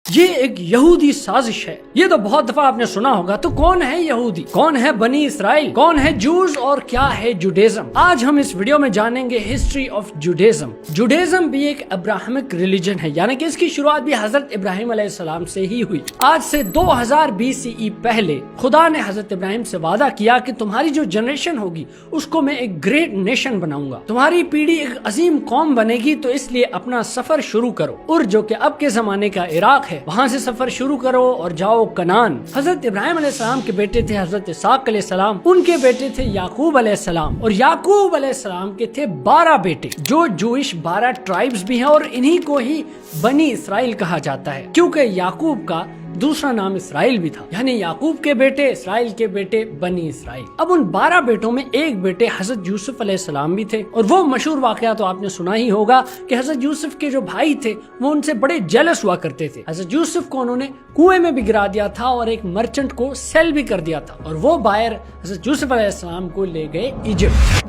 یہ ایک یہودی سازش ہے. یہ تو بہت دفعہ آپ نے سنا ہوگا. تو کون ہے یہودی, کون ہے بنی اسرائیل, کون ہے جوز اور کیا ہے جوڈیزم؟ آج ہم اس ویڈیو میں جانیں گے ہسٹری آف جوڈیزم. جوڈیزم بھی ایک ابراہمک ریلیجن ہے, یعنی کہ اس کی شروعات بھی حضرت ابراہیم علیہ السلام سے ہی ہوئی. آج سے 2000 BCE پہلے خدا نے حضرت ابراہیم سے وعدہ کیا کہ تمہاری جو جنریشن ہوگی اس کو میں ایک گریٹ نیشن بناؤں گا, تمہاری پیڑھی ایک عظیم قوم بنے گی, تو اس لیے اپنا سفر شروع کرو. اور جو کہ اب کے زمانے کا عراق ہے, وہاں سے سفر شروع کرو اور جاؤ کنعان. حضرت ابراہیم علیہ السلام کے بیٹے تھے حضرت اسحاق علیہ السلام, ان کے بیٹے تھے یعقوب علیہ السلام, اور یعقوب علیہ السلام کے تھے 12 بیٹے جو جوئش 12 ٹرائبز بھی ہیں, اور انہی کو ہی بنی اسرائیل کہا جاتا ہے, کیونکہ یعقوب کا دوسرا نام اسرائیل بھی تھا, یعنی یعقوب کے بیٹے اسرائیل کے بیٹے بنی اسرائیل. اب ان 12 بیٹوں میں ایک بیٹے حضرت یوسف علیہ السلام بھی تھے, اور وہ مشہور واقعہ تو آپ نے سنا ہی ہوگا کہ حضرت یوسف کے جو بھائی تھے وہ ان سے بڑے جیلس ہوا کرتے تھے. حضرت یوسف کو انہوں نے کنویں میں بھی گرا دیا تھا اور ایک مرچنٹ کو سیل بھی کر دیا تھا, اور وہ بائر حضرت یوسف علیہ السلام کو لے گئے ایجپٹ.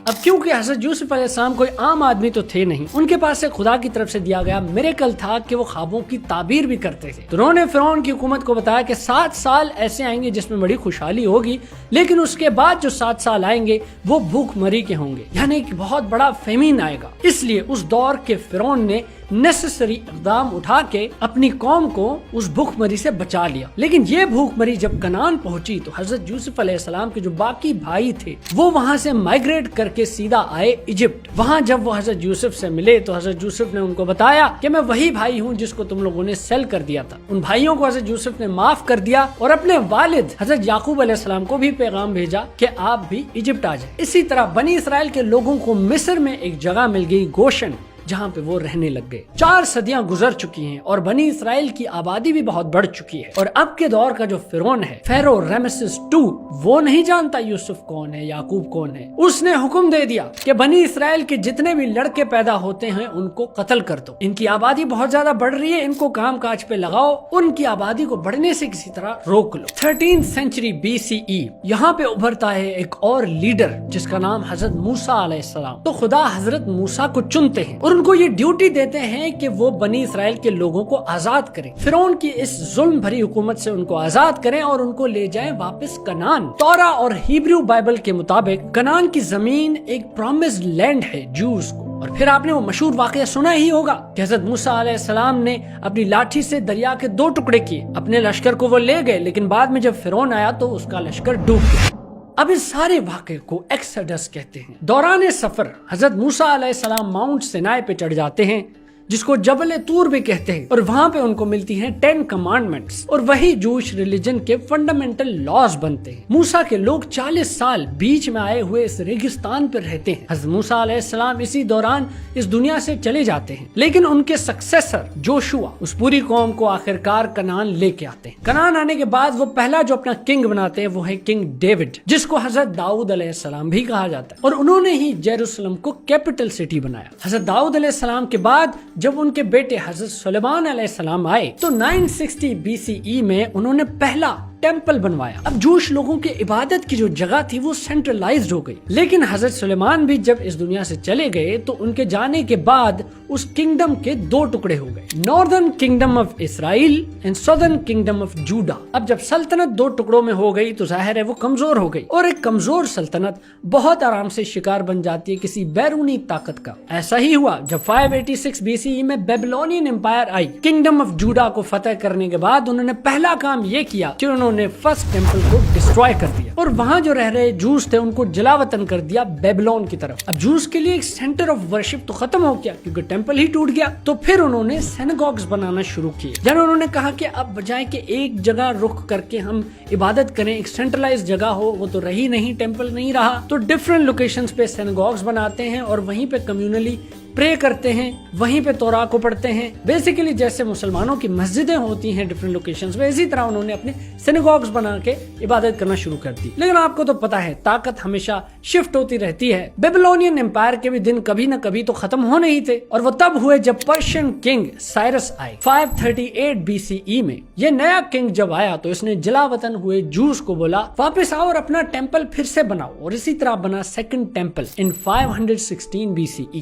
اب کیونکہ حضرت یوسف علیہ السلام کوئی عام آدمی تو تھے نہیں, ان کے پاس سے خدا کی طرف سے دیا گیا میریکل تھا کہ وہ خوابوں کی تعبیر بھی کرتے تھے. تو انہوں نے فرعون کی حکومت کو بتایا کہ 7 سال ایسے آئیں گے جس میں بڑی خوشحالی ہوگی, لیکن اس کے بعد جو 7 سال آئیں گے وہ بھوک مری کے ہوں گے, یعنی کہ بہت بڑا فیمین آئے گا. اس لیے اس دور کے فرعون نے نیسیسری اقدام اٹھا کے اپنی قوم کو اس بھوک مری سے بچا لیا. لیکن یہ بھوک مری جب کنعان پہنچی تو حضرت یوسف علیہ السلام کے جو باقی بھائی تھے وہ وہاں سے مائگریٹ کر کے سیدھا آئے ایجپٹ. وہاں جب وہ حضرت یوسف سے ملے تو حضرت یوسف نے ان کو بتایا کہ میں وہی بھائی ہوں جس کو تم لوگوں نے سیل کر دیا تھا. ان بھائیوں کو حضرت یوسف نے معاف کر دیا اور اپنے والد حضرت یعقوب علیہ السلام کو بھی پیغام بھیجا کہ آپ بھی ایجپٹ آ جائیں. اسی طرح بنی اسرائیل کے لوگوں کو مصر میں ایک جگہ مل گئی, گوشن, جہاں پہ وہ رہنے لگ گئے. 4 صدیاں گزر چکی ہیں اور بنی اسرائیل کی آبادی بھی بہت بڑھ چکی ہے. اور اب کے دور کا جو فرعون ہے, فیرو رامسس II, وہ نہیں جانتا یوسف کون ہے, یعقوب کون ہے. اس نے حکم دے دیا کہ بنی اسرائیل کے جتنے بھی لڑکے پیدا ہوتے ہیں ان کو قتل کر دو. ان کی آبادی بہت زیادہ بڑھ رہی ہے, ان کو کام کاج پہ لگاؤ, ان کی آبادی کو بڑھنے سے کسی طرح روک لو. 13th century BCE یہاں پہ ابھرتا ہے ایک اور لیڈر جس کا نام حضرت موسیٰ علیہ السلام. تو خدا حضرت موسیٰ کو چنتے ہیں اور ان کو یہ ڈیوٹی دیتے ہیں کہ وہ بنی اسرائیل کے لوگوں کو آزاد کریں, فرعون کی اس ظلم بھری حکومت سے ان کو آزاد کریں اور ان کو لے جائیں واپس کنعان. تورا اور ہیبریو بائبل کے مطابق کنعان کی زمین ایک پرامسڈ لینڈ ہے جوز کو. اور پھر آپ نے وہ مشہور واقعہ سنا ہی ہوگا کہ حضرت موسیٰ علیہ السلام نے اپنی لاٹھی سے دریا کے 2 ٹکڑے کیے, اپنے لشکر کو وہ لے گئے, لیکن بعد میں جب فرعون آیا تو اس کا لشکر ڈوب گیا. اب اس سارے واقعے کو ایکسڈس کہتے ہیں. دوران سفر حضرت موسیٰ علیہ السلام ماؤنٹ سینائی پہ چڑھ جاتے ہیں جس کو جبل طور بھی کہتے ہیں, اور وہاں پہ ان کو ملتی ہیں 10 کمانڈمنٹس, اور وہی جوش ریلیجن کے فنڈامنٹل لاز بنتے ہیں. موسیٰ کے لوگ 40 سال بیچ میں آئے ہوئے اس ریگستان پر رہتے ہیں. حضرت موسیٰ علیہ السلام اسی دوران اس دنیا سے چلے جاتے ہیں, لیکن ان کے سکسیسر جوشوا اس پوری قوم کو آخرکار کنعان لے کے آتے ہیں. کنعان آنے کے بعد وہ پہلا جو اپنا کنگ بناتے ہیں وہ ہے کنگ ڈیوڈ, جس کو حضرت داؤد علیہ السلام بھی کہا جاتا ہے, اور انہوں نے ہی یروشلم کو کیپٹل سٹی بنایا. حضرت داؤد علیہ السلام کے بعد جب ان کے بیٹے حضرت سلیمان علیہ السلام آئے تو 960 BCE میں انہوں نے پہلا ٹیمپل بنوایا. اب جوش لوگوں کی عبادت کی جو جگہ تھی وہ سینٹرلائزڈ ہو گئی, لیکن حضرت سلیمان بھی جب اس دنیا سے چلے گئے تو ان کے جانے کے بعد اس کنگڈم کے 2 ٹکڑے ہو گئے, northern kingdom of Israel and southern kingdom of Judah. اب جب سلطنت 2 ٹکڑوں میں ہو گئی تو ظاہر ہے وہ کمزور ہو گئی, اور ایک کمزور سلطنت بہت آرام سے شکار بن جاتی ہے کسی بیرونی طاقت کا. ایسا ہی ہوا جب 586 BCE میں Babylonian umpire I. Kingdom of جوڈا کو فتح کرنے کے بعد انہوں نے پہلا کام یہ کیا کہ انہوں نے فرسٹ ٹیمپل کو ڈسٹروائے کر دیا, اور وہاں جو رہ رہے جوز تھے ان کو جلا وطن کر دیا بیبلون کی طرف. اب جوز کے لیے ایک سینٹر آف ورشپ تو ختم ہو گیا کیونکہ ٹیمپل ہی ٹوٹ گیا, تو پھر انہوں نے سینگوگز بنانا شروع کیے. یعنی انہوں نے کہا کہ اب بجائے کہ ایک جگہ رخ کر کے ہم عبادت کریں, ایک سینٹرلائز جگہ ہو, وہ تو رہی نہیں, ٹیمپل نہیں رہا, تو ڈفرنٹ لوکیشنز پہ سینگوگز بناتے ہیں اور وہیں پہ کمیونلی پرے کرتے ہیں, وہیں پہ تورا کو پڑھتے ہیں. بیسیکلی جیسے مسلمانوں کی مسجدیں ہوتی ہیں ڈفرنٹ لوکیشنز پہ, اسی طرح انہوں نے اپنے سینگوگز بنا کے عبادت کرنا شروع کر دی. لیکن آپ کو تو پتا ہے طاقت ہمیشہ شفٹ ہوتی رہتی ہے. بیبلونین امپائر کے بھی دن کبھی نہ کبھی تو ختم ہونے ہی تھے, اور وہ تب ہوئے جب پرشین کنگ سائرس آئے 538 BCE میں. یہ نیا کنگ جب آیا تو اس نے جلا وطن ہوئے جوز کو بولا واپس آؤ اور اپنا ٹیمپل پھر سے بناؤ, اور اسی طرح بنا سیکنڈ ٹیمپل ان 516 BCE.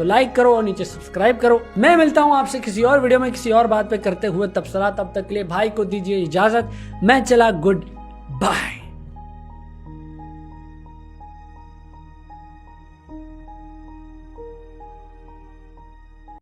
تو لائک کرو اور نیچے سبسکرائب کرو. میں ملتا ہوں آپ سے کسی اور ویڈیو میں کسی اور بات پہ کرتے ہوئے تبصرہ. تب تک کے لیے بھائی کو دیجیے اجازت. میں چلا, گڈ بائے.